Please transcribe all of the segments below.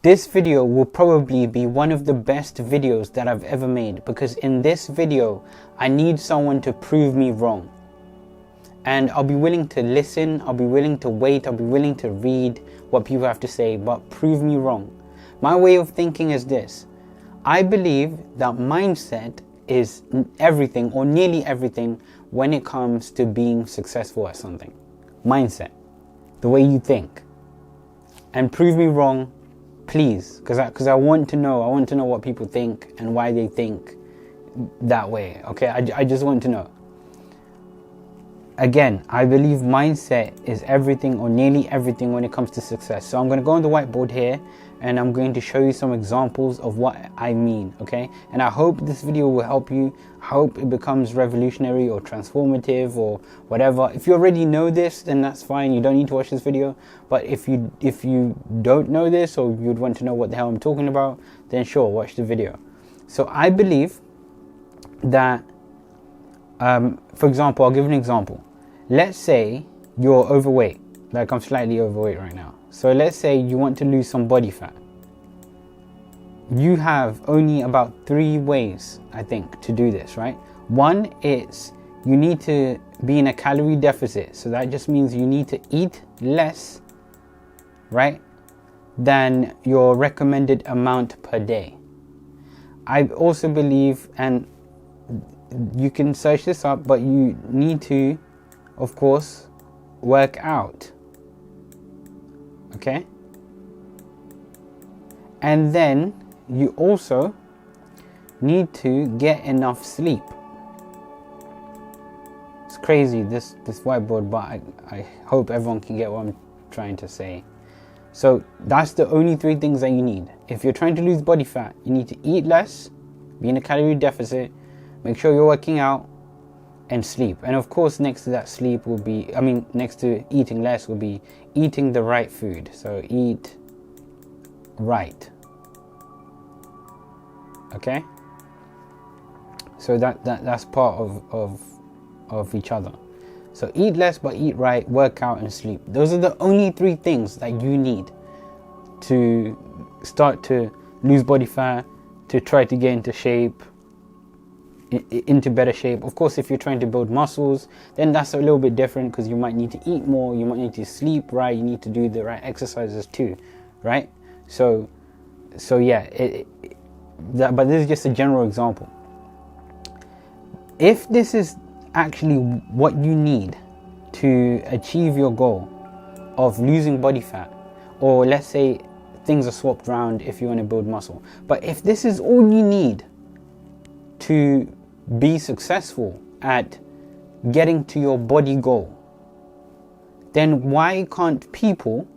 This video will probably be one of the best videos that I've ever made, because in this video I need someone to prove me wrong. And I'll be willing to listen, I'll be willing to wait, I'll be willing to read what people have to say, but prove me wrong. My way of thinking is this. I believe that mindset is everything, or nearly everything, when it comes to being successful at something. Mindset, the way you think. And prove me wrong, please, because I want to know what people think and why they think that way. Okay, I just want to know. Again, I believe mindset is everything, or nearly everything, when it comes to success. So I'm going to go on the whiteboard here and I'm going to show you some examples of what I mean, okay? And I hope this video will help you. I hope it becomes revolutionary or transformative or whatever. If you already know this, then that's fine. You don't need to watch this video. But if you don't know this, or you'd want to know what the hell I'm talking about, then sure, watch the video. So I believe that, for example, I'll give an example. Let's say you're overweight, like I'm slightly overweight right now. So let's say you want to lose some body fat. You have only about 3 ways, I think, to do this, right? One is you need to be in a calorie deficit. So that just means you need to eat less, right, than your recommended amount per day. I also believe, and you can search this up, but you need to, of course, work out. Okay? And then you also need to get enough sleep. It's crazy, this whiteboard, but I hope everyone can get what I'm trying to say. So that's the only 3 things that you need. If you're trying to lose body fat, you need to eat less, be in a calorie deficit, make sure you're working out, and sleep. And of course, next to that sleep will be, next to eating less will be eating the right food. So eat right. Okay? So that's part of each other. So eat less but eat right, work out, and sleep. Those are the only 3 things that you need to start to lose body fat, to try to get into shape, into better shape. Of course, if you're trying to build muscles, then that's a little bit different, because you might need to eat more, you might need to sleep right, you need to do the right exercises too, right? So yeah, but this is just a general example. If this is actually what you need to achieve your goal of losing body fat, or let's say things are swapped around if you want to build muscle, but if this is all you need to be successful at getting to your body goal, then why can't people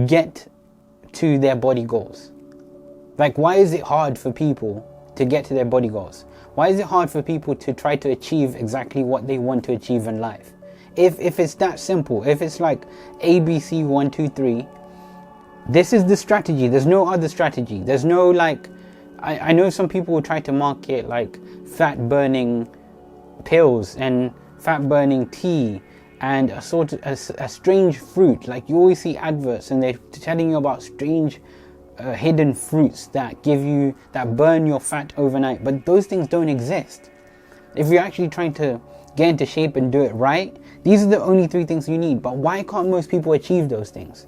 get to their body goals? Like, why is it hard for people to get to their body goals? Why is it hard for people to try to achieve exactly what they want to achieve in life? If it's that simple, if it's like ABC 1, 2, 3, this is the strategy. There's no other strategy. There's no like, I know some people will try to market like fat burning pills and fat burning tea and a strange fruit. Like, you always see adverts and they're telling you about strange hidden fruits that burn your fat overnight, but those things don't exist. If you're actually trying to get into shape and do it right, these are the only 3 things you need. But why can't most people achieve those things?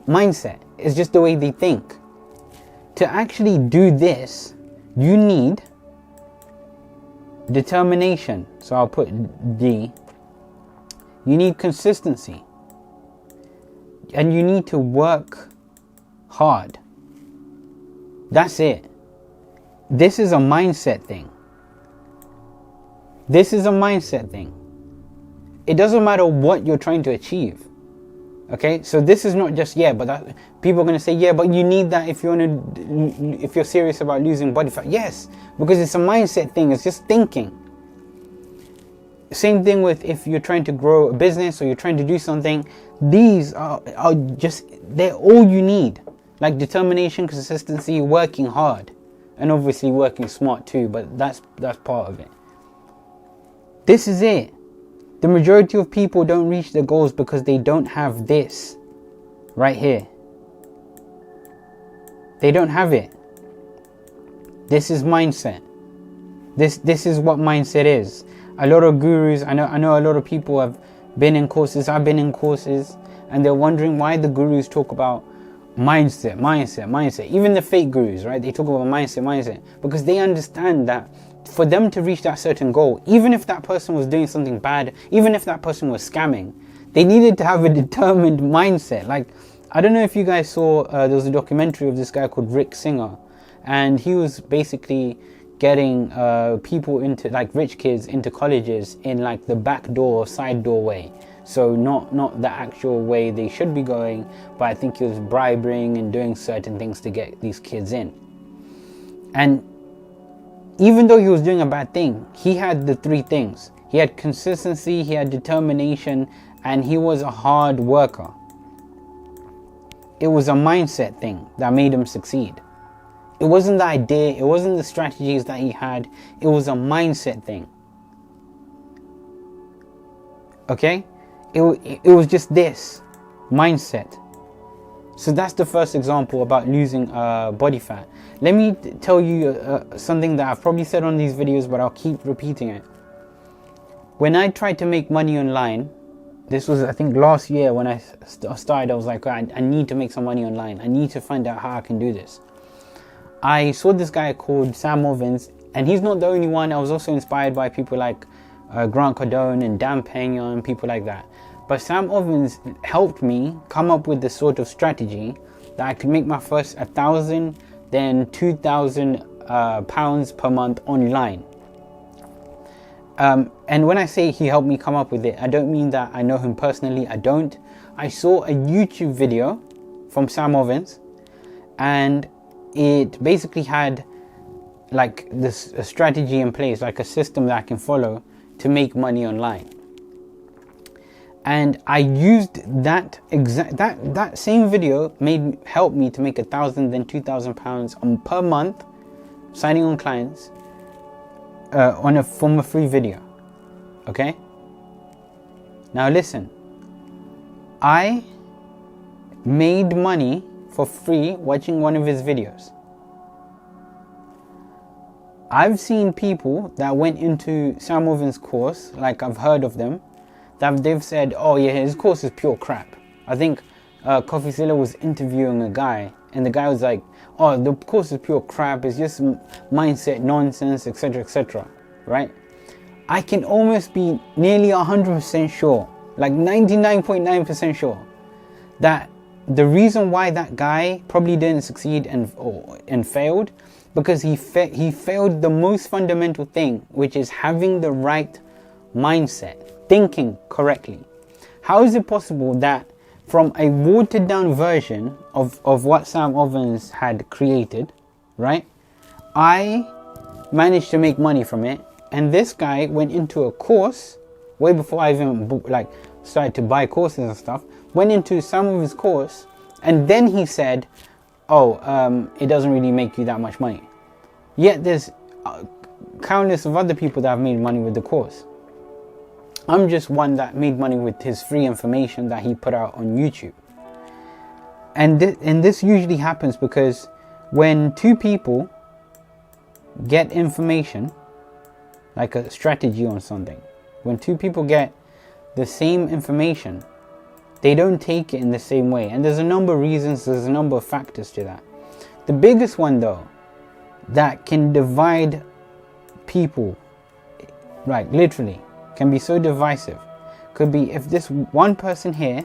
Mindset is just the way they think. To actually do this, you need determination. So I'll put D. You need consistency. And you need to work hard. That's it. This is a mindset thing. This is a mindset thing. It doesn't matter what you're trying to achieve. Okay, so this is not just, but people are going to say, but you need that if you're serious about losing body fat. Yes, because it's a mindset thing. It's just thinking. Same thing with if you're trying to grow a business or you're trying to do something. These are they're all you need. Like determination, consistency, working hard, and obviously working smart too, but that's part of it. This is it. The majority of people don't reach their goals because they don't have this right here. They don't have it. This is mindset. This is what mindset is. A lot of gurus, I know a lot of people have been in courses, I've been in courses, and they're wondering why the gurus talk about mindset. Even the fake gurus, right? They talk about mindset, because they understand that for them to reach that certain goal, even if that person was doing something bad, even if that person was scamming, they needed to have a determined mindset. Like, I don't know if you guys saw, there was a documentary of this guy called Rick Singer, and he was basically getting people into, like, rich kids into colleges in like the back door or side doorway. So not the actual way they should be going, but I think he was bribing and doing certain things to get these kids in. And even though he was doing a bad thing, he had the three things. He had consistency, he had determination, and he was a hard worker. It was a mindset thing that made him succeed. It wasn't the idea, it wasn't the strategies that he had, it was a mindset thing. Okay? It was just this mindset. So that's the first example about losing body fat. Let me tell you something that I've probably said on these videos, but I'll keep repeating it. When I tried to make money online, this was, I think, last year when I started, I was like, I need to make some money online. I need to find out how I can do this. I saw this guy called Sam Ovens, and he's not the only one. I was also inspired by people like Grant Cardone and Dan Pena and people like that. But Sam Ovens helped me come up with this sort of strategy that I could make my first 1,000, then 2,000 pounds per month online. And when I say he helped me come up with it, I don't mean that I know him personally. I don't. I saw a YouTube video from Sam Ovens, and it basically had like this a strategy in place, like a system that I can follow to make money online. And I used that same video helped me to make 1,000 then 2,000 pounds per month, signing on clients from a free video. Okay. Now listen, I made money for free watching one of his videos. I've seen people that went into Sam Ovens' course, like I've heard of them, that they've said, oh yeah, his course is pure crap. I think Coffeezilla was interviewing a guy, and the guy was like, oh, the course is pure crap, it's just mindset nonsense, etc, etc, right? I can almost be nearly 100% sure, like 99.9% sure, that the reason why that guy probably didn't succeed and failed, because he failed the most fundamental thing, which is having the right mindset, thinking correctly. How is it possible that from a watered down version of what Sam Ovens had created, right, I managed to make money from it, and this guy went into a course way before I even started to buy courses and stuff, went into Sam Ovens' course, and then he said, oh, it doesn't really make you that much money. Yet there's countless of other people that have made money with the course. I'm just one that made money with his free information that he put out on YouTube. And this usually happens because when two people get information, like a strategy on something, when two people get the same information, they don't take it in the same way. And there's a number of reasons, there's a number of factors to that. The biggest one though, that can divide people, right, literally, can be so divisive, could be if this one person here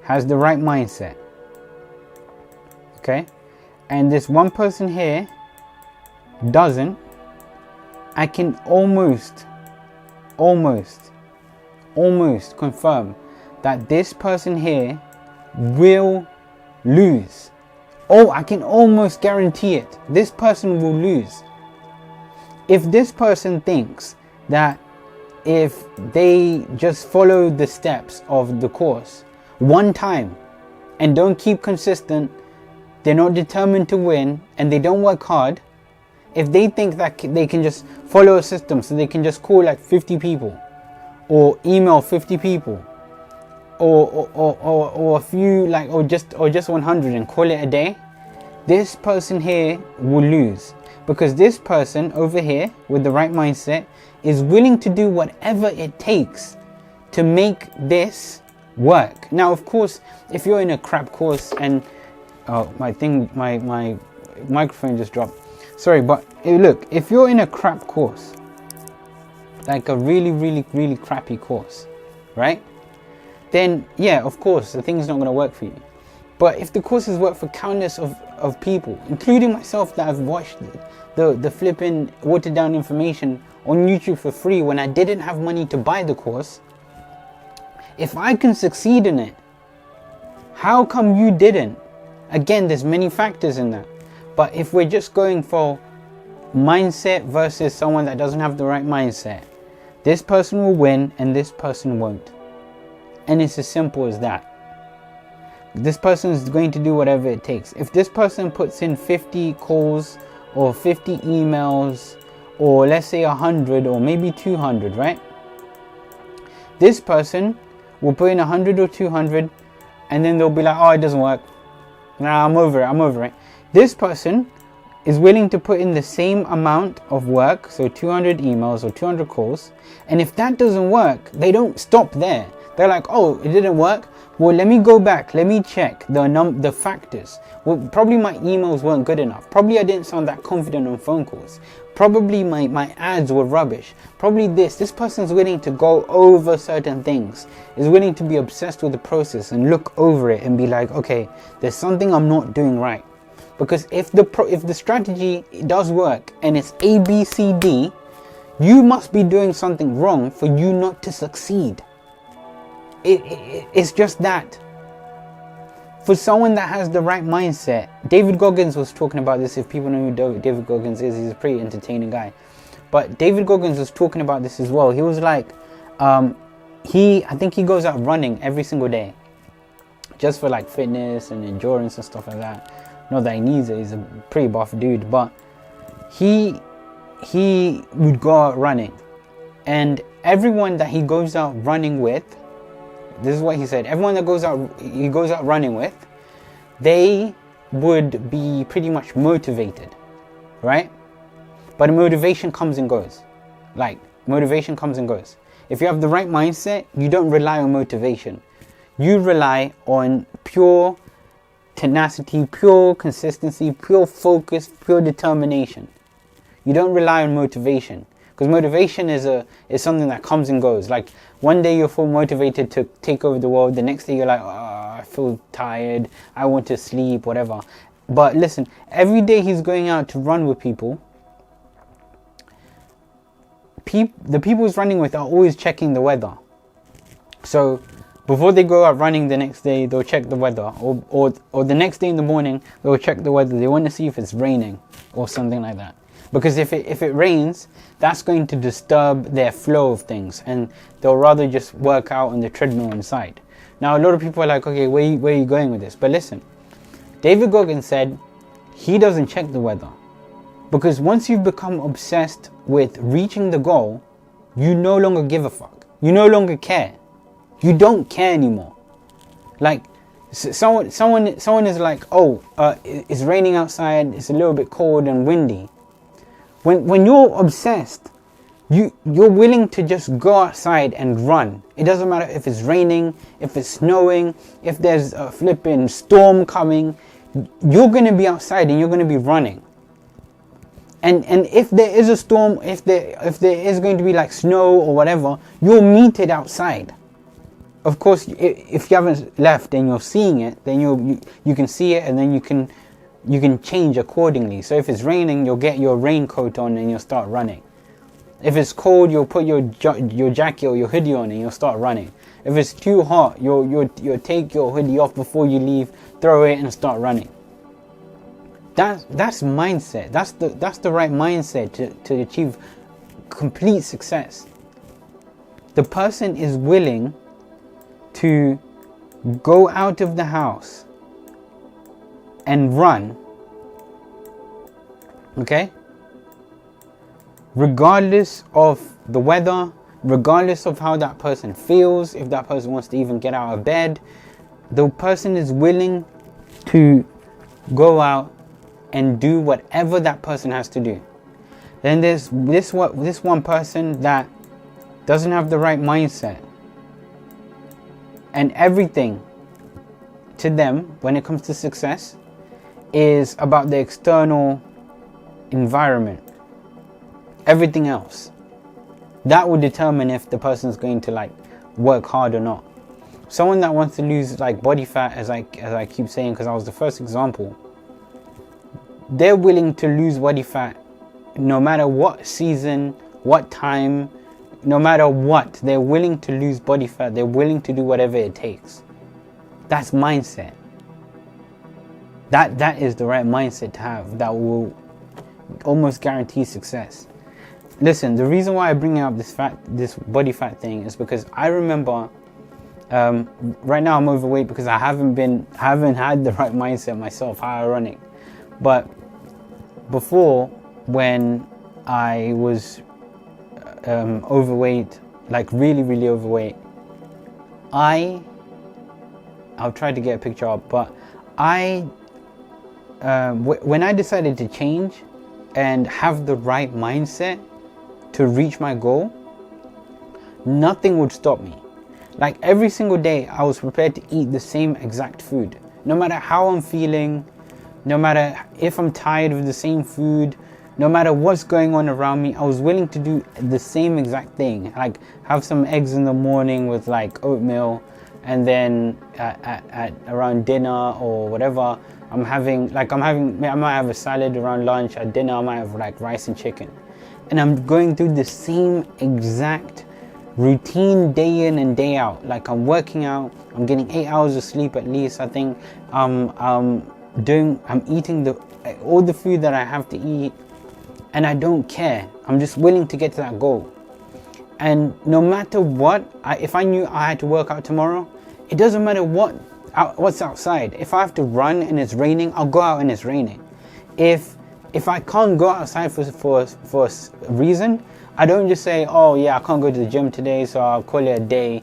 has the right mindset, okay, and this one person here doesn't, I can almost confirm that this person here will lose. Oh, I can almost guarantee it. This person will lose. If this person thinks that if they just follow the steps of the course one time and don't keep consistent, they're not determined to win, and they don't work hard, if they think that they can just follow a system, so they can just call like 50 people or email 50 people or a few, like, or just 100 and call it a day, this person here will lose, because this person over here with the right mindset is willing to do whatever it takes to make this work. Now, of course, if you're in a crap course and my microphone just dropped. Sorry, but look, if you're in a crap course, like a really crappy course, right? Then yeah, of course, the thing's not going to work for you. But if the courses work for countless of people, including myself, that have watched the flipping watered down information on YouTube for free when I didn't have money to buy the course, if I can succeed in it, how come you didn't? Again, there's many factors in that. But if we're just going for mindset versus someone that doesn't have the right mindset, this person will win and this person won't. And it's as simple as that. This person is going to do whatever it takes. If this person puts in 50 calls or 50 emails, or let's say 100 or maybe 200, right? This person will put in 100 or 200 and then they'll be like, oh, it doesn't work. Nah, I'm over it. This person is willing to put in the same amount of work, so 200 emails or 200 calls, and if that doesn't work, they don't stop there. They're like, oh, it didn't work? Well, let me go back, let me check the factors. Well, probably my emails weren't good enough. Probably I didn't sound that confident on phone calls. Probably my ads were rubbish. Probably this person's willing to go over certain things, is willing to be obsessed with the process and look over it and be like, okay, there's something I'm not doing right. Because if the strategy does work and it's A, B, C, D, you must be doing something wrong for you not to succeed. It's just that. For someone that has the right mindset, David Goggins was talking about this. If people know who David Goggins is, he's a pretty entertaining guy. But David Goggins was talking about this as well. He was like, I think he goes out running every single day, just for like fitness and endurance and stuff like that. Not that he needs it, he's a pretty buff dude, but he would go out running, and everyone that he goes out running with, this is what he said, everyone that he goes out running with, they would be pretty much motivated, right? But motivation comes and goes. If you have the right mindset, you don't rely on motivation. You rely on pure tenacity, pure consistency, pure focus, pure determination. You don't rely on motivation, because motivation is something that comes and goes. Like one day you'll feel motivated to take over the world, the next day you're like, oh, I feel tired, I want to sleep, whatever. But listen, every day he's going out to run with people, the people he's running with are always checking the weather. So before they go out running the next day, they'll check the weather, or the next day in the morning, they'll check the weather. They want to see if it's raining or something like that. Because if it rains, that's going to disturb their flow of things, and they'll rather just work out on the treadmill inside. Now, a lot of people are like, okay, where are you going with this? But listen, David Goggins said he doesn't check the weather, because once you've become obsessed with reaching the goal, you no longer give a fuck. You no longer care. You don't care anymore. Like someone is like, oh, it's raining outside, it's a little bit cold and windy. When you're obsessed, you're willing to just go outside and run. It doesn't matter if it's raining, if it's snowing, if there's a flipping storm coming. You're going to be outside and you're going to be running. And if there is a storm, if there is going to be like snow or whatever, you'll meet it outside. Of course, if you haven't left and you're seeing it, then you can see it, and then you can change accordingly. So if it's raining, you'll get your raincoat on and you'll start running. If it's cold, you'll put your jacket or your hoodie on and you'll start running. If it's too hot, you'll take your hoodie off before you leave, throw it and start running. That's mindset. That's the right mindset to achieve complete success. The person is willing to go out of the house and run, okay? Regardless of the weather, regardless of how that person feels, if that person wants to even get out of bed, the person is willing to go out and do whatever that person has to do. Then there's this one person that doesn't have the right mindset, and everything to them when it comes to success is about the external environment. Everything else that will determine if the person's going to like work hard or not. Someone that wants to lose like body fat, as I keep saying, because I was the first example, they're willing to lose body fat no matter what season, what time, no matter what. They're willing to lose body fat. They're willing to do whatever it takes. That's mindset. That is the right mindset to have. That will almost guarantee success. Listen, the reason why I bring up this body fat thing is because I remember right now I'm overweight because I haven't had the right mindset myself. How ironic. But before, when I was overweight, like really, really overweight, I'll try to get a picture up, but when I decided to change and have the right mindset to reach my goal, nothing would stop me. Like every single day, I was prepared to eat the same exact food, no matter how I'm feeling, no matter if I'm tired of the same food, no matter what's going on around me. I was willing to do the same exact thing, like have some eggs in the morning with like oatmeal, and then at around dinner or whatever, I might have a salad around lunch. At dinner, I might have like rice and chicken, and I'm going through the same exact routine day in and day out. Like I'm working out, I'm getting 8 hours of sleep at least. I think I'm eating all the food that I have to eat, and I don't care. I'm just willing to get to that goal. And no matter what, if I knew I had to work out tomorrow, it doesn't matter what's outside. If I have to run and it's raining, I'll go out and it's raining. If I can't go outside for a reason, I don't just say, oh yeah, I can't go to the gym today, so I'll call it a day.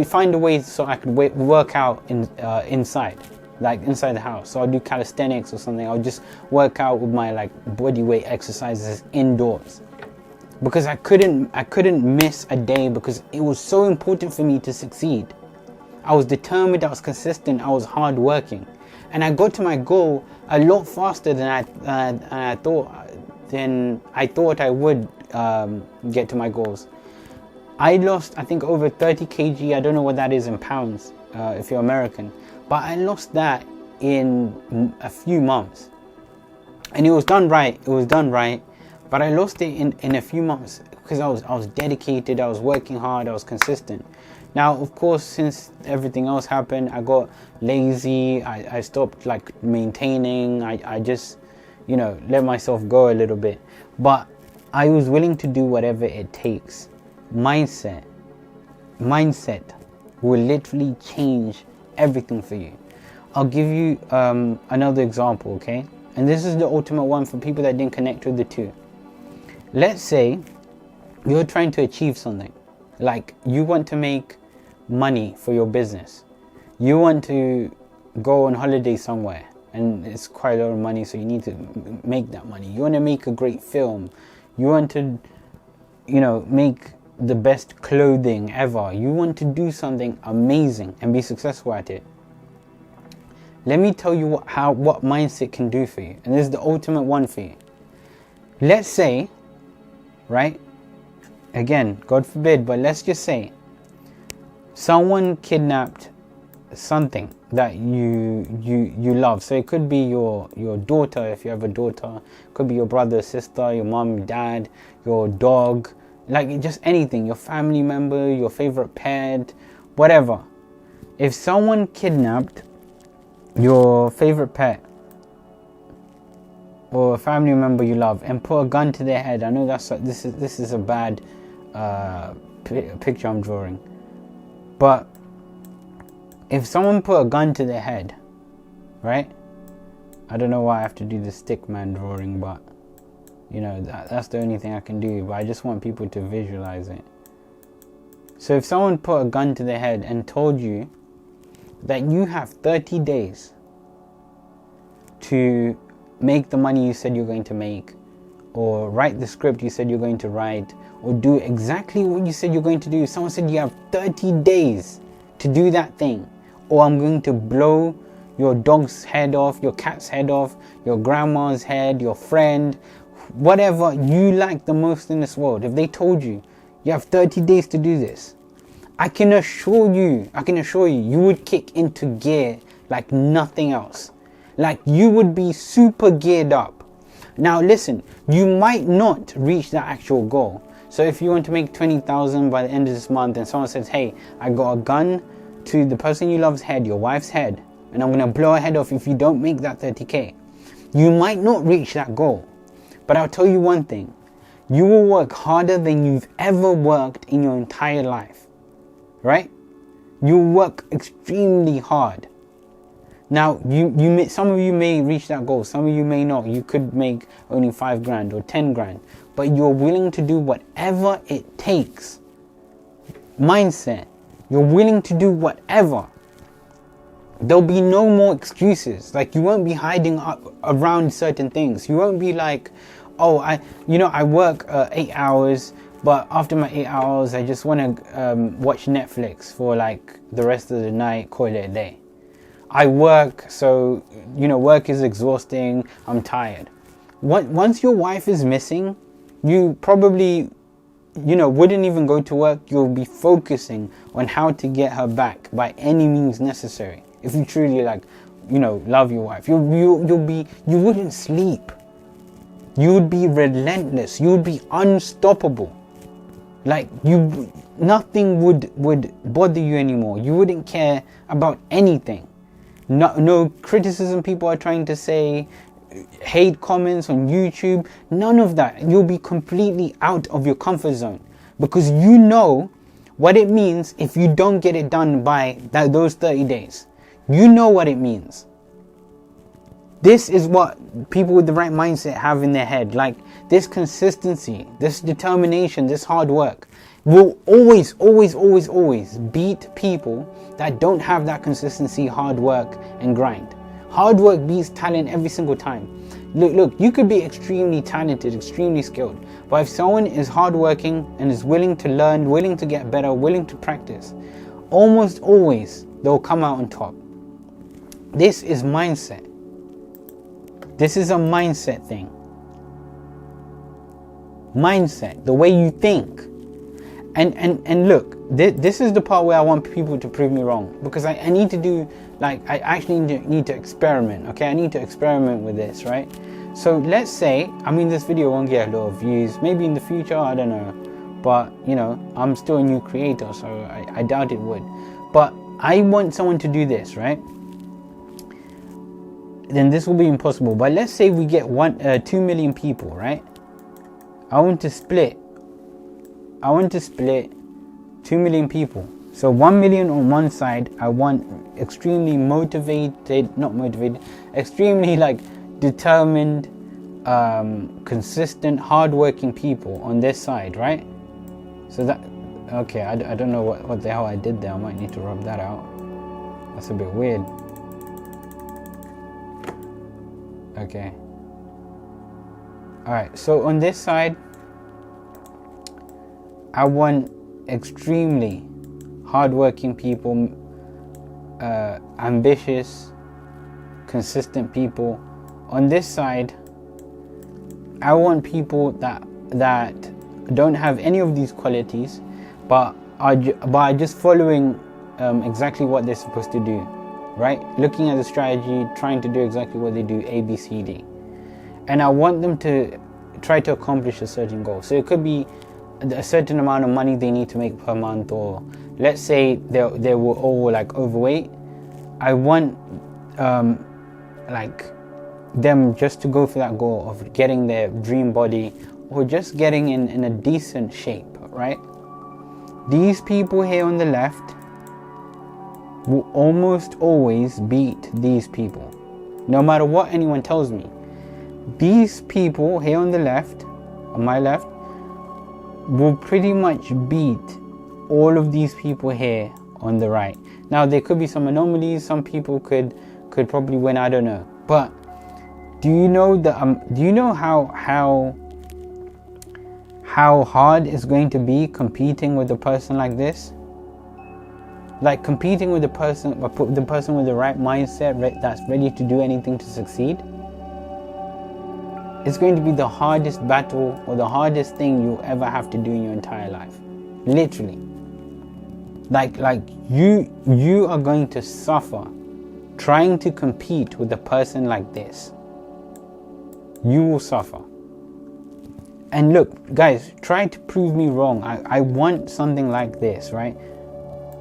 Find a way so I could work out inside, like inside the house. So I'll do calisthenics or something. I'll just work out with my like body weight exercises indoors, because I couldn't miss a day, because it was so important for me to succeed. I was determined, I was consistent, I was hardworking, and I got to my goal a lot faster than I thought I would get to my goals. I lost, I think, over 30 kg. I don't know what that is in pounds if you're American, but I lost that in a few months, and it was done right. But I lost it in a few months because I was dedicated. I was working hard. I was consistent. Now, of course, since everything else happened, I got lazy. I stopped like maintaining. I just, let myself go a little bit. But I was willing to do whatever it takes. Mindset will literally change everything for you. I'll give you another example, okay? And this is the ultimate one for people that didn't connect with the two. Let's say you're trying to achieve something. Like you want to make money for your business. You want to go on holiday somewhere, and it's quite a lot of money, so you need to make that money. You want to make a great film. You want to, make the best clothing ever. You want to do something amazing and be successful at it. Let me tell you what mindset can do for you. And this is the ultimate one for you. Let's say, right? Again, God forbid, but let's just say someone kidnapped something that you love. So it could be your daughter, if you have a daughter. It could be your brother, sister, your mom, your dad, your dog, like just anything, your family member, your favorite pet, whatever. If someone kidnapped your favorite pet or a family member you love and put a gun to their head, I know this is a bad picture I'm drawing, but if someone put a gun to their head, right? I don't know why I have to do the stick man drawing, but that's the only thing I can do, but I just want people to visualize it. So if someone put a gun to their head and told you that you have 30 days to make the money you said you're going to make, or write the script you said you're going to write, or do exactly what you said you're going to do. Someone said you have 30 days to do that thing, or I'm going to blow your dog's head off, your cat's head off, your grandma's head, your friend, whatever you like the most in this world. If they told you, you have 30 days to do this, I can assure you, you would kick into gear like nothing else. Like you would be super geared up. Now listen, you might not reach that actual goal. So if you want to make 20,000 by the end of this month, and someone says, hey, I got a gun to the person you love's head, your wife's head, and I'm going to blow her head off if you don't make that 30K. You might not reach that goal. But I'll tell you one thing. You will work harder than you've ever worked in your entire life. Right? You work extremely hard. Now, some of you may reach that goal. Some of you may not. You could make only 5 grand or 10 grand. But you're willing to do whatever it takes. Mindset. You're willing to do whatever. There'll be no more excuses. Like, you won't be hiding around certain things. You won't be like, oh, I work 8 hours, but after my 8 hours, I just want to watch Netflix for like the rest of the night, call it a day. I work, so, work is exhausting, I'm tired. Once your wife is missing, you probably, wouldn't even go to work. You'll be focusing on how to get her back by any means necessary. If you truly love your wife, you wouldn't sleep. You would be relentless. You would be unstoppable. Like nothing would bother you anymore. You wouldn't care about anything. No criticism people are trying to say, hate comments on YouTube, none of that. You'll be completely out of your comfort zone because you know what it means if you don't get it done by those 30 days. You know what it means. This is what people with the right mindset have in their head. Like this consistency, this determination, this hard work will always beat people that don't have that consistency, hard work and grind. Hard work beats talent every single time. Look, you could be extremely talented, extremely skilled, but if someone is hardworking and is willing to learn, willing to get better, willing to practice, almost always they'll come out on top. This is mindset. This is a mindset thing. Mindset, the way you think. And look, this is the part where I want people to prove me wrong, because I need to do, I actually need to experiment, okay? I need to experiment with this, right? So let's say, this video won't get a lot of views, maybe in the future, I don't know, but I'm still a new creator, so I doubt it would. But I want someone to do this, right? Then this will be impossible. But let's say we get 2 million people, right? I want to split 2 million people. So 1 million on one side, I want extremely extremely determined, consistent, hardworking people on this side, right? So that, okay, I don't know what the hell I did there. I might need to rub that out. That's a bit weird. Okay. Alright, so on this side, I want extremely hardworking people, ambitious, consistent people. On this side, I want people that don't have any of these qualities, but are just following exactly what they're supposed to do, right? Looking at the strategy, trying to do exactly what they do, A, B, C, D. And I want them to try to accomplish a certain goal. So it could be a certain amount of money they need to make per month, or let's say they were all overweight. I want them just to go for that goal of getting their dream body, or just getting in a decent shape, right? These people here on the left will almost always beat these people, no matter what anyone tells me. These people here on the left, on my left, will pretty much beat all of these people here on the right. Now there could be some anomalies, some people could probably win, I don't know. But Do you know how hard it's going to be competing with a person like this? Like competing with the person with the right mindset, that's ready to do anything to succeed. It's going to be the hardest battle or the hardest thing you'll ever have to do in your entire life. Literally. Like you are going to suffer trying to compete with a person like this. You will suffer. And look, guys, try to prove me wrong. I want something like this, right?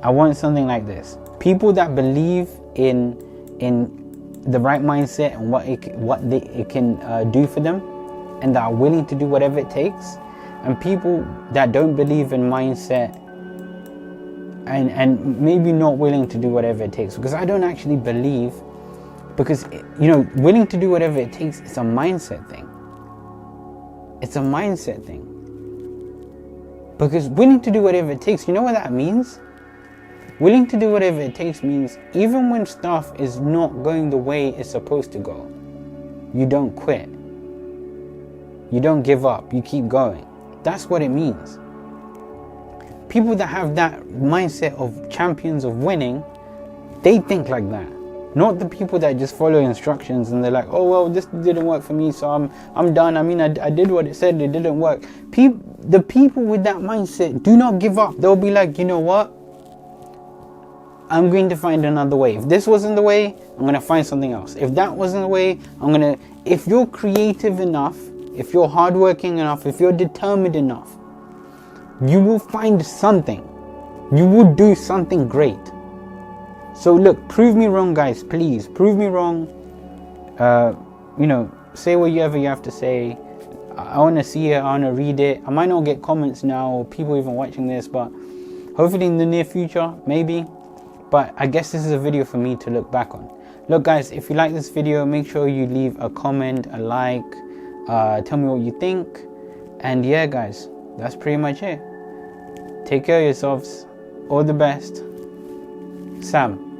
I want something like this. People that believe in the right mindset and what it can do for them, and that are willing to do whatever it takes, and people that don't believe in mindset and maybe not willing to do whatever it takes. Because I don't actually believe, because willing to do whatever it takes is a mindset thing. It's a mindset thing. Because willing to do whatever it takes, you know what that means? Willing to do whatever it takes means even when stuff is not going the way it's supposed to go, you don't quit. You don't give up. You keep going. That's what it means. People that have that mindset of champions of winning, they think like that. Not the people that just follow instructions and they're like, oh well, this didn't work for me, so I'm done. I mean, I did what it said, it didn't work. The people with that mindset do not give up. They'll be like, you know what? I'm going to find another way. If this wasn't the way, I'm going to find something else. If that wasn't the way, if you're creative enough, if you're hardworking enough, if you're determined enough, you will find something. You will do something great. So look, prove me wrong, guys, please. Prove me wrong. Say whatever you have to say. I want to see it, I want to read it. I might not get comments now or people even watching this, but hopefully in the near future, maybe. But I guess this is a video for me to look back on. Look guys, if you like this video, make sure you leave a comment, a like, tell me what you think. And yeah guys, that's pretty much it. Take care of yourselves. All the best. Sam.